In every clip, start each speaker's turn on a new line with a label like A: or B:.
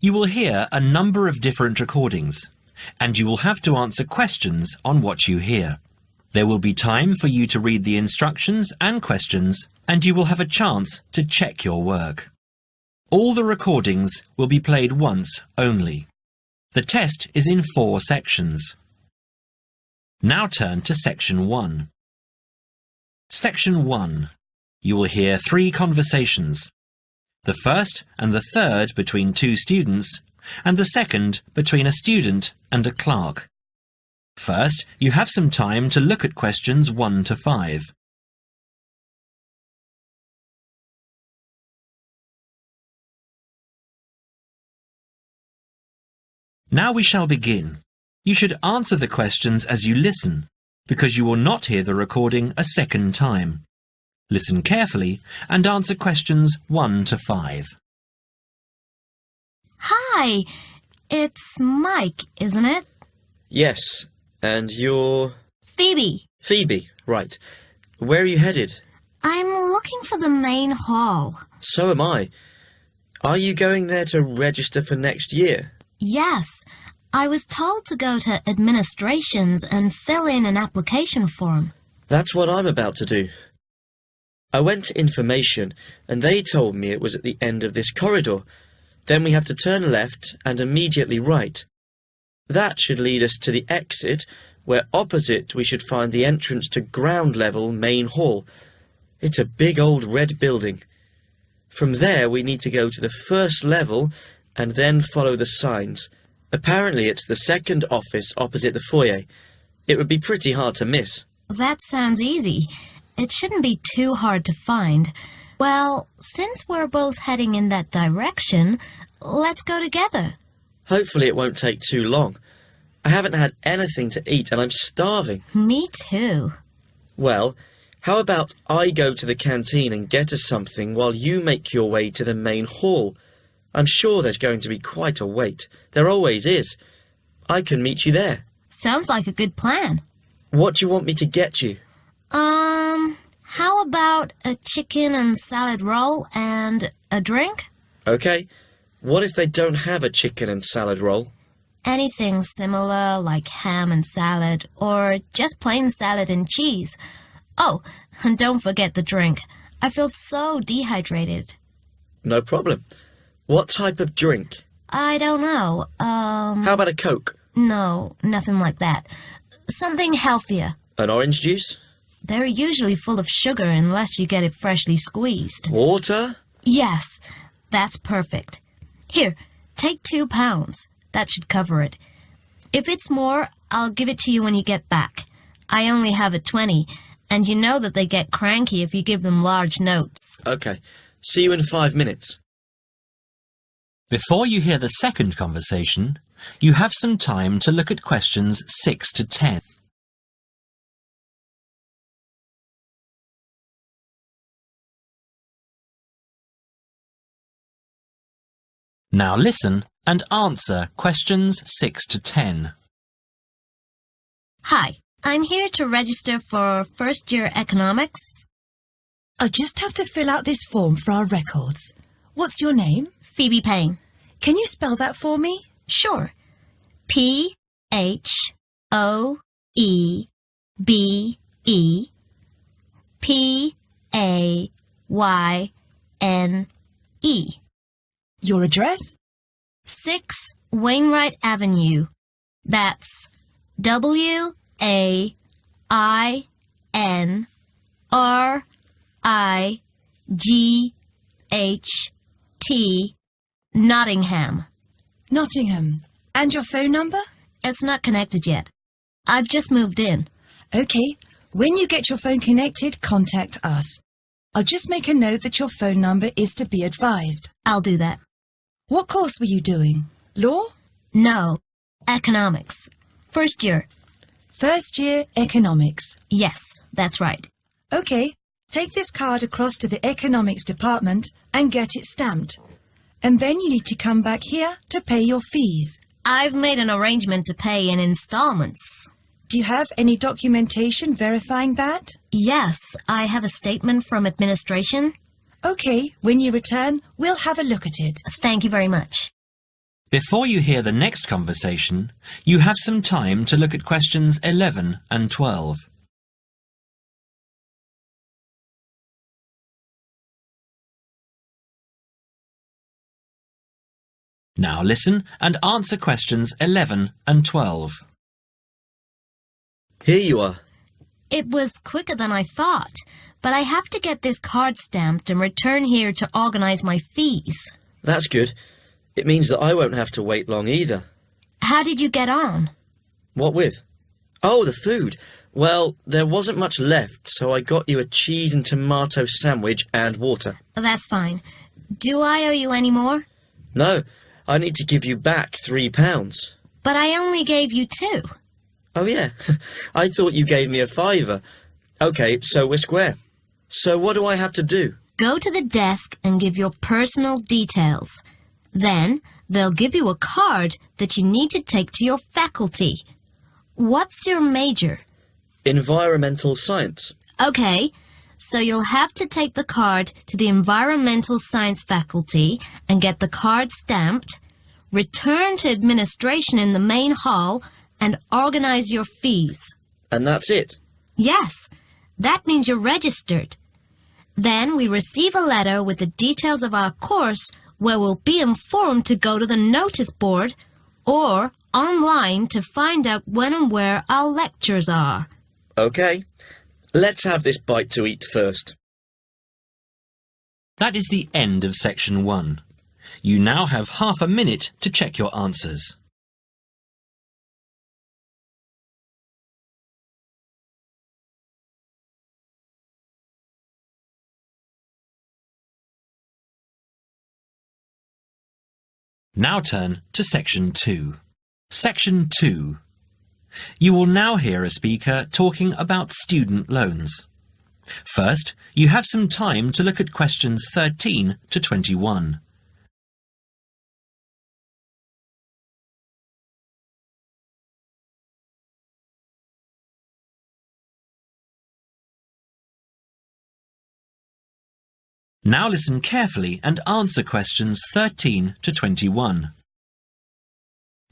A: You will hear a number of different recordings, and you will have to answer questions on what you hear. There will be time for you to read the instructions and questions, and you will have a chance to check your work. All the recordings will be played once only. The test is in 4 sections. Now turn to Section 1. Section 1. You will hear 3 conversations. The first and the third between 2 students, and the second between a student and a clerk. First, you have some time to look at questions 1 to 5. Now we shall begin. You should answer the questions as you listen, because you will not hear the recording a second time. Listen carefully and answer questions 1 to 5.
B: Hi, it's Mike, isn't it?
C: Yes, and you're...
B: Phoebe.
C: Phoebe, right. Where are you headed?
B: I'm looking for the main hall.
C: So am I. Are you going there to register for next year?
B: Yes, I was told to go to administrations and fill in an application form.
C: That's what I'm about to do. I went to information and they told me it was at the end of this corridor. Then we have to turn left and immediately right. That should lead us to the exit, where opposite we should find the entrance to ground level main hall. It's a big old red building. From there we need to go to the first level and then follow the signs. Apparently it's the second office opposite the foyer. It would be pretty hard to miss.
B: That sounds easy. It shouldn't be too hard to find. Well, since we're both heading in that direction, let's go together.
C: Hopefully it won't take too long. I haven't had anything to eat and I'm starving.
B: Me too.
C: Well, how about I go to the canteen and get us something while you make your way to the main hall? I'm sure there's going to be quite a wait. There always is. I can meet you there.
B: Sounds like a good plan.
C: What do you want me to get you?
B: How about a chicken and salad roll and a drink?
C: Okay. What if they don't have a chicken and salad roll?
B: Anything similar, like ham and salad, or just plain salad and cheese. Oh, and don't forget the drink. I feel so dehydrated.
C: No problem. What type of drink?
B: I don't know.
C: How about a Coke?
B: No, nothing like that. Something healthier.
C: An orange juice?
B: They're usually full of sugar unless you get it freshly squeezed.
C: Water?
B: Yes, that's perfect. Here, take £2. That should cover it. If it's more, I'll give it to you when you get back. I only have a 20, and you know that they get cranky if you give them large notes.
C: Okay. See you in 5 minutes.
A: Before you hear the second conversation, you have some time to look at questions 6 to 10. Now listen and answer questions 6 to 10.
B: Hi, I'm here to register for first-year economics.
D: I just have to fill out this form for our records. What's your name?
B: Phoebe Payne.
D: Can you spell that for me?
B: Sure. P-H-O-E-B-E P-A-Y-N-E.
D: Your address?
B: 6 Wainwright Avenue. That's W-A-I-N-R-I-G-H-T, Nottingham.
D: Nottingham. And your phone number?
B: It's not connected yet. I've just moved in.
D: Okay. When you get your phone connected, contact us. I'll just make a note that your phone number is to be advised.
B: I'll do that.
D: What course were you doing? Law?
B: No, economics. First year.
D: First year economics.
B: Yes, that's right.
D: Okay. Take this card across to the economics department and get it stamped. And then you need to come back here to pay your fees.
B: I've made an arrangement to pay in installments.
D: Do you have any documentation verifying that?
B: Yes, I have a statement from administration.
D: Okay, when you return, we'll have a look at it.
B: Thank you very much.
A: Before you hear the next conversation, you have some time to look at questions 11 and 12. Now listen and answer questions 11 and 12.
C: Here you are.
B: It was quicker than I thought, but I have to get this card stamped and return here to organize my fees.
C: That's good. It means that I won't have to wait long either.
B: How did you get on?
C: What with? Oh, the food. Well, there wasn't much left, so I got you a cheese and tomato sandwich and water.
B: That's fine. Do I owe you any more?
C: No, I need to give you back £3.
B: But I only gave you 2.
C: Oh, yeah. I thought you gave me a £5. OK, so we're square. So what do I have to do?
B: Go to the desk and give your personal details. Then they'll give you a card that you need to take to your faculty. What's your major?
C: Environmental science.
B: Okay, so you'll have to take the card to the environmental science faculty and get the card stamped, return to administration in the main hall, and organize your fees.
C: And that's it?
B: Yes, that means you're registered. Then we receive a letter with the details of our course where we'll be informed to go to the notice board or online to find out when and where our lectures are.
C: OK. Let's have this bite to eat first.
A: That is the end of section 1. You now have half a minute to check your answers. Now turn to section 2. Section 2. You will now hear a speaker talking about student loans. First, you have some time to look at questions 13 to 21. Now listen carefully and answer questions 13 to 21.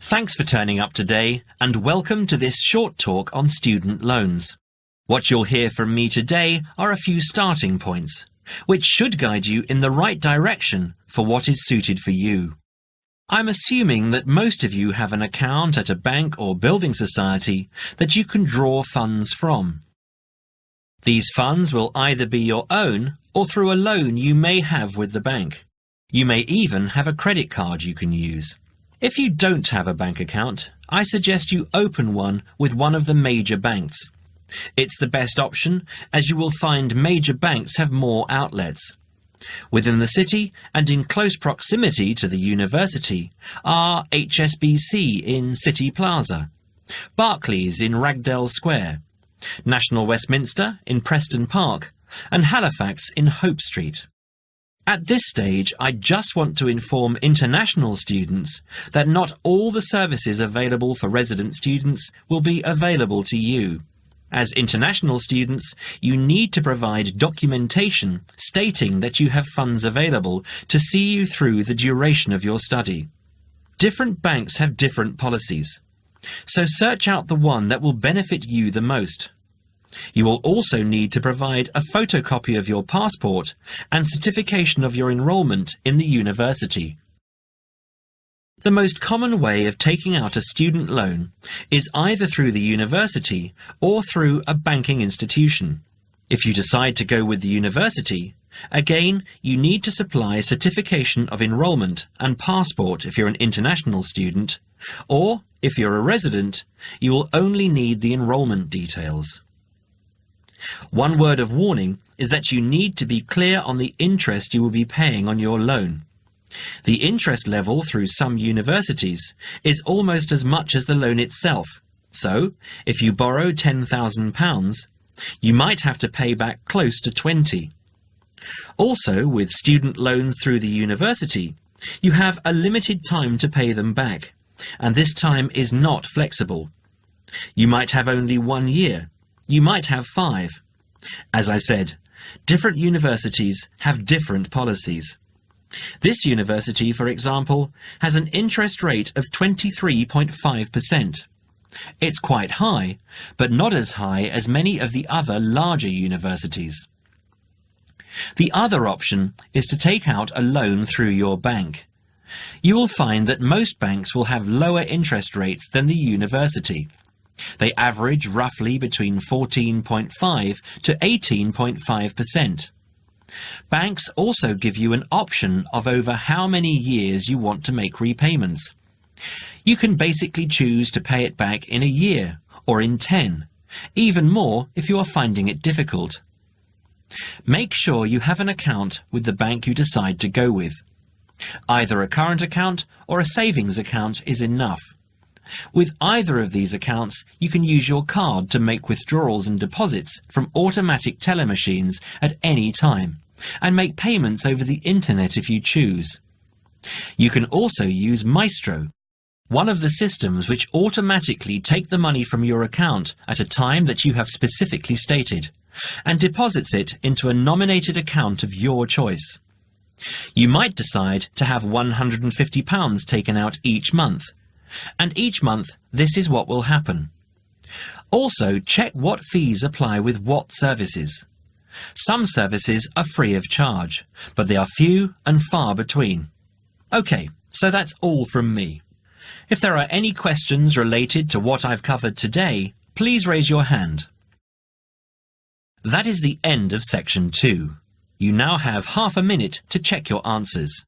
A: Thanks for turning up today and welcome to this short talk on student loans. What you'll hear from me today are a few starting points, which should guide you in the right direction for what is suited for you. I'm assuming that most of you have an account at a bank or building society that you can draw funds from. These funds will either be your own or through a loan you may have with the bank. You may even have a credit card you can use. If you don't have a bank account, I suggest you open one with one of the major banks. It's the best option as you will find major banks have more outlets. Within the city and in close proximity to the university are HSBC in City Plaza, Barclays in Ragdale Square, National Westminster in Preston Park, and Halifax in Hope Street. At this stage, I just want to inform international students that not all the services available for resident students will be available to you. As international students, you need to provide documentation stating that you have funds available to see you through the duration of your study. Different banks have different policies, so search out the one that will benefit you the most. You will also need to provide a photocopy of your passport and certification of your enrolment in the university. The most common way of taking out a student loan is either through the university or through a banking institution. If you decide to go with the university, again, you need to supply certification of enrolment and passport if you're an international student, or if you're a resident, you will only need the enrolment details. One word of warning is that you need to be clear on the interest you will be paying on your loan. The interest level through some universities is almost as much as the loan itself, so if you borrow £10,000, you might have to pay back close to 20. Also, with student loans through the university, you have a limited time to pay them back, and this time is not flexible. You might have only 1 year. You might have 5. As I said, different universities have different policies. This university, for example, has an interest rate of 23.5%. It's quite high, but not as high as many of the other larger universities. The other option is to take out a loan through your bank. You will find that most banks will have lower interest rates than the university. They average roughly between 14.5 to 18.5%. Banks also give you an option of over how many years you want to make repayments. You can basically choose to pay it back in a year or in 10, even more if you are finding it difficult. Make sure you have an account with the bank you decide to go with. Either a current account or a savings account is enough. With either of these accounts, you can use your card to make withdrawals and deposits from automatic teller machines at any time, and make payments over the internet if you choose. You can also use Maestro, one of the systems which automatically take the money from your account at a time that you have specifically stated, and deposits it into a nominated account of your choice. You might decide to have £150 taken out each month, and each month this is what will happen. Also, check what fees apply with what services. Some services are free of charge, but they are few and far between. Okay, so that's all from me. If there are any questions related to what I've covered today, please raise your hand. That is the end of section 2. You now have half a minute to check your answers.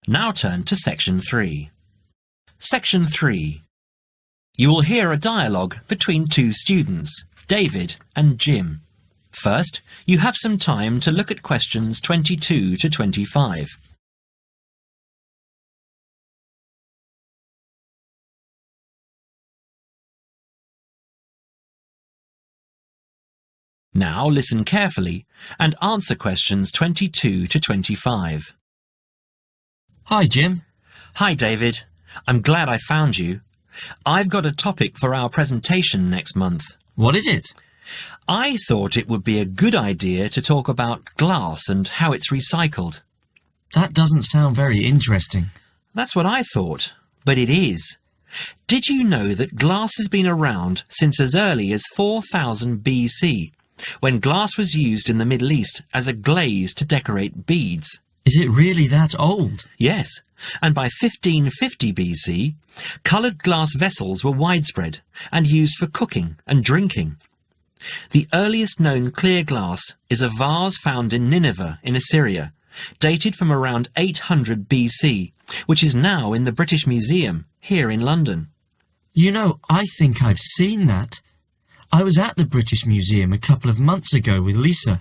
A: Now turn to section 3. Section 3. You will hear a dialogue between two students, David and Jim. First, you have some time to look at questions 22 to 25. Now listen carefully and answer questions 22 to 25.
C: Hi, Jim.
A: Hi, David. I'm glad I found you. I've got a topic for our presentation next month.
C: What is it?
A: I thought it would be a good idea to talk about glass and how it's recycled.
C: That doesn't sound very interesting.
A: That's what I thought, but it is. Did you know that glass has been around since as early as 4000 BC, when glass was used in the Middle East as a glaze to decorate beads?
C: Is it really that old?
A: Yes, and by 1550 BC, coloured glass vessels were widespread and used for cooking and drinking. The earliest known clear glass is a vase found in Nineveh in Assyria, dated from around 800 BC, which is now in the British Museum here in London.
C: You know, I think I've seen that. I was at the British Museum a couple of months ago with Lisa.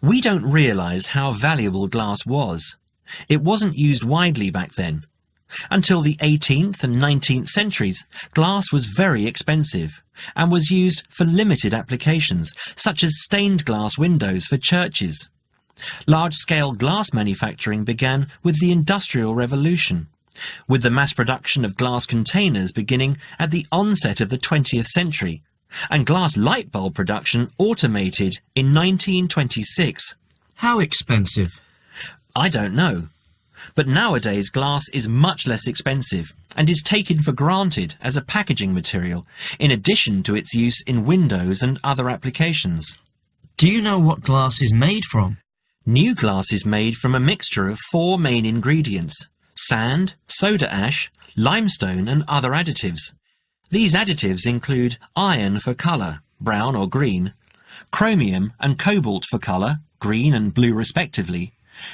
A: We don't realise how valuable glass was. It wasn't used widely back then. Until the 18th and 19th centuries, glass was very expensive and was used for limited applications, such as stained glass windows for churches. Large-scale glass manufacturing began with the Industrial Revolution, with the mass production of glass containers beginning at the onset of the 20th century, and glass light bulb production automated in 1926.
C: How expensive?
A: I don't know. But nowadays glass is much less expensive and is taken for granted as a packaging material, in addition to its use in windows and other applications.
C: Do you know what glass is made from?
A: New glass is made from a mixture of 4 main ingredients: sand, soda ash, limestone and other additives. These additives include iron for colour, brown or green, chromium and cobalt for colour, green and blue respectively,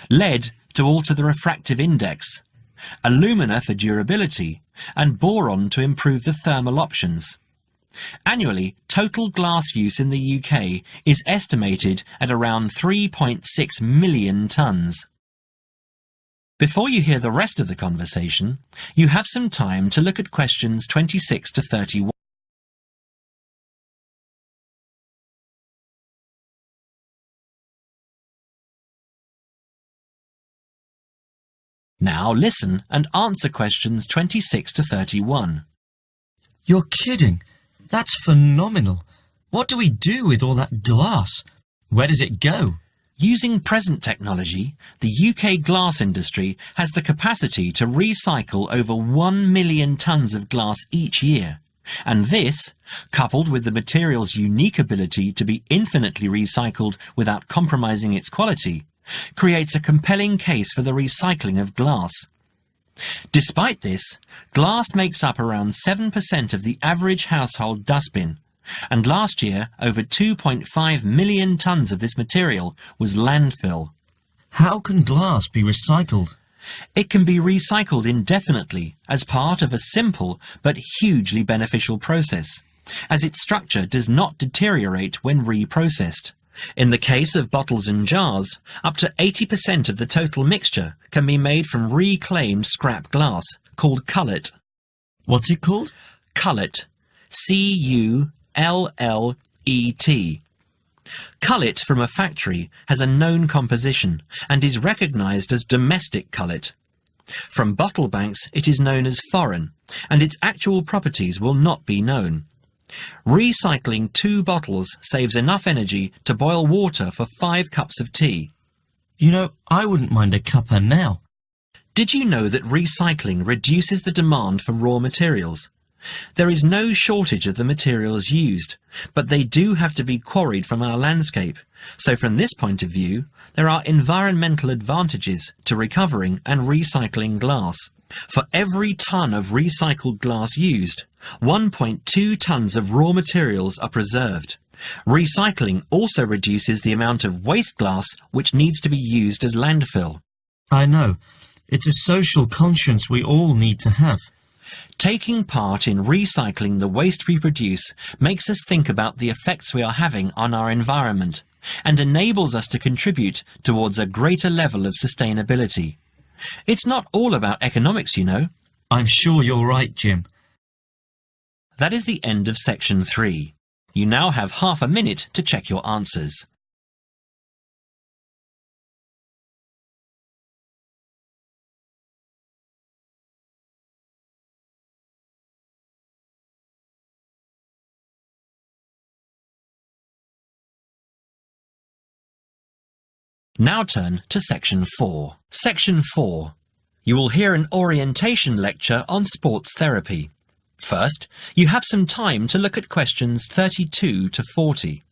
A: lead to alter the refractive index, alumina for durability, and boron to improve the thermal options. Annually, total glass use in the UK is estimated at around 3.6 million tonnes. Before you hear the rest of the conversation, you have some time to look at questions 26 to 31. Now listen and answer questions 26 to 31.
E: You're kidding. That's phenomenal. What do we do with all that glass? Where does it go?
A: Using present technology, the UK glass industry has the capacity to recycle over 1 million tonnes of glass each year. And this, coupled with the material's unique ability to be infinitely recycled without compromising its quality, creates a compelling case for the recycling of glass. Despite this, glass makes up around 7% of the average household dustbin, and last year over 2.5 million tonnes of this material was landfill.
E: How can glass be recycled?
A: It can be recycled indefinitely as part of a simple but hugely beneficial process, as its structure does not deteriorate when reprocessed. In the case of bottles and jars, up to 80% of the total mixture can be made from reclaimed scrap glass, called cullet.
E: What's it called?
A: Cullet. C-U-L-L-E-T. Cullet from a factory has a known composition and is recognised as domestic cullet. From bottle banks it is known as foreign, and its actual properties will not be known. Recycling 2 bottles saves enough energy to boil water for 5 cups of tea.
E: You know, I wouldn't mind a cuppa now.
A: Did you know that recycling reduces the demand for raw materials? There is no shortage of the materials used, but they do have to be quarried from our landscape, so from this point of view, there are environmental advantages to recovering and recycling glass. For every tonne of recycled glass used, 1.2 tonnes of raw materials are preserved. Recycling also reduces the amount of waste glass which needs to be used as landfill.
E: I know. It's a social conscience we all need to have.
A: Taking part in recycling the waste we produce makes us think about the effects we are having on our environment and enables us to contribute towards a greater level of sustainability. It's not all about economics, you know.
E: I'm sure you're right, Jim.
A: That is the end of section 3. You now have half a minute to check your answers. Now turn to section 4. Section 4. You will hear an orientation lecture on sports therapy. First, you have some time to look at questions 32 to 40.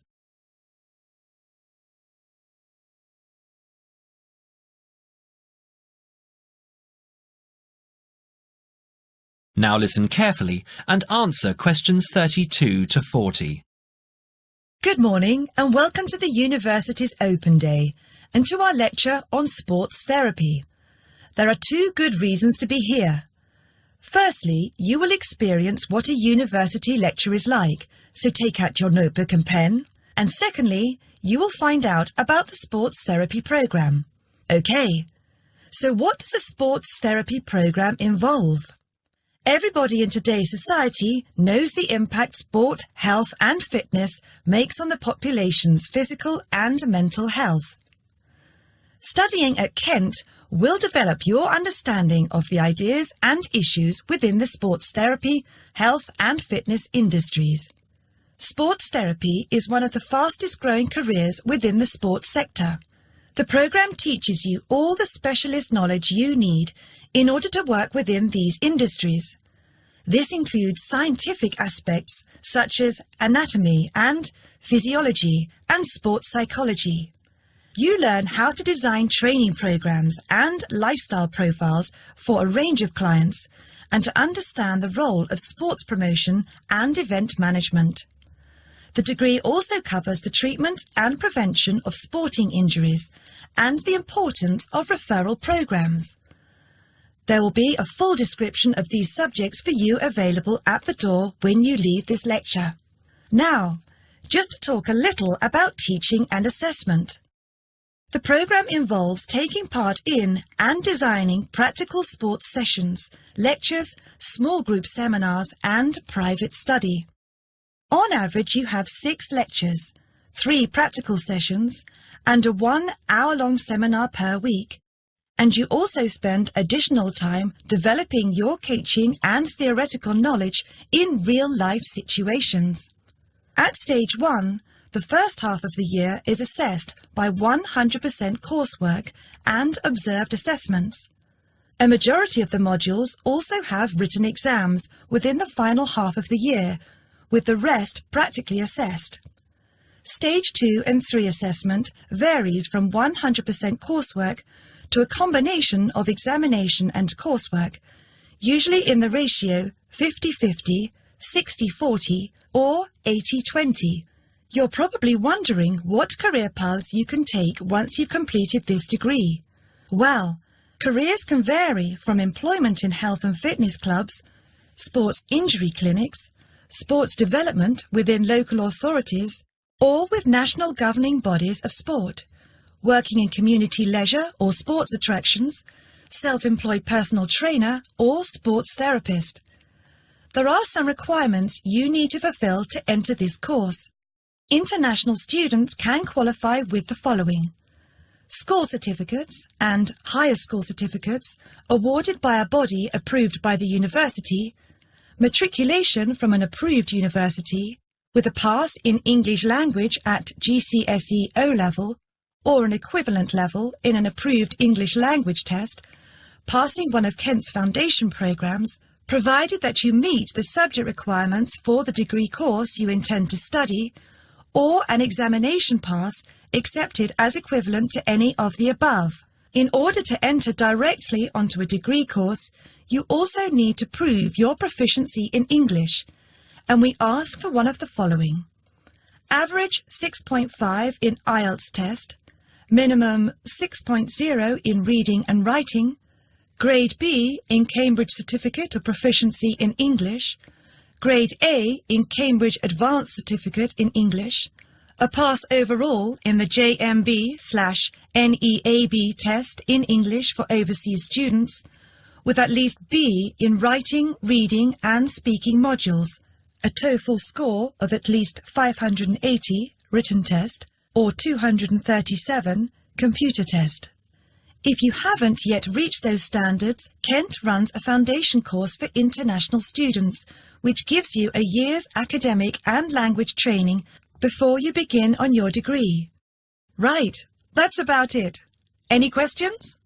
A: Now listen carefully and answer questions 32 to 40.
D: Good morning and welcome to the university's open day and to our lecture on sports therapy. There are 2 good reasons to be here. Firstly, you will experience what a university lecture is like, so take out your notebook and pen. And secondly, you will find out about the sports therapy program. Okay, so what does a sports therapy program involve? Everybody in today's society knows the impact sport, health and fitness makes on the population's physical and mental health. Studying at Kent will develop your understanding of the ideas and issues within the sports therapy, health and fitness industries. Sports therapy is one of the fastest growing careers within the sports sector. The program teaches you all the specialist knowledge you need in order to work within these industries. This includes scientific aspects such as anatomy and physiology and sports psychology. You learn how to design training programs and lifestyle profiles for a range of clients and to understand the role of sports promotion and event management. The degree also covers the treatment and prevention of sporting injuries and the importance of referral programs. There will be a full description of these subjects for you available at the door when you leave this lecture. Now, just to talk a little about teaching and assessment. The program involves taking part in and designing practical sports sessions, lectures, small group seminars and private study. On average, you have 6 lectures, 3 practical sessions and a 1-hour-long seminar per week. and you also spend additional time developing your teaching and theoretical knowledge in real-life situations. At Stage 1, the first half of the year is assessed by 100% coursework and observed assessments. A majority of the modules also have written exams within the final half of the year, with the rest practically assessed. Stage 2 and 3 assessment varies from 100% coursework to a combination of examination and coursework, usually in the ratio 50-50, 60-40, or 80-20. You're probably wondering what career paths you can take once you've completed this degree. Well, careers can vary from employment in health and fitness clubs, sports injury clinics, sports development within local authorities, or with national governing bodies of sport, working in community leisure or sports attractions, self-employed personal trainer or sports therapist. There are some requirements you need to fulfill to enter this course. International students can qualify with the following: school certificates and higher school certificates awarded by a body approved by the university, matriculation from an approved university, with a pass in English language at GCSE O-level or an equivalent level in an approved English language test, passing one of Kent's foundation programs, provided that you meet the subject requirements for the degree course you intend to study, or an examination pass accepted as equivalent to any of the above. In order to enter directly onto a degree course, you also need to prove your proficiency in English, and we ask for one of the following: average 6.5 in IELTS test, minimum 6.0 in reading and writing, Grade B in Cambridge Certificate of Proficiency in English, Grade A in Cambridge Advanced Certificate in English, a pass overall in the JMB/NEAB test in English for overseas students, with at least B in writing, reading and speaking modules, a TOEFL score of at least 580 written test or 237 computer test. If you haven't yet reached those standards, Kent runs a foundation course for international students, which gives you a year's academic and language training before you begin on your degree. Right, that's about it. Any questions?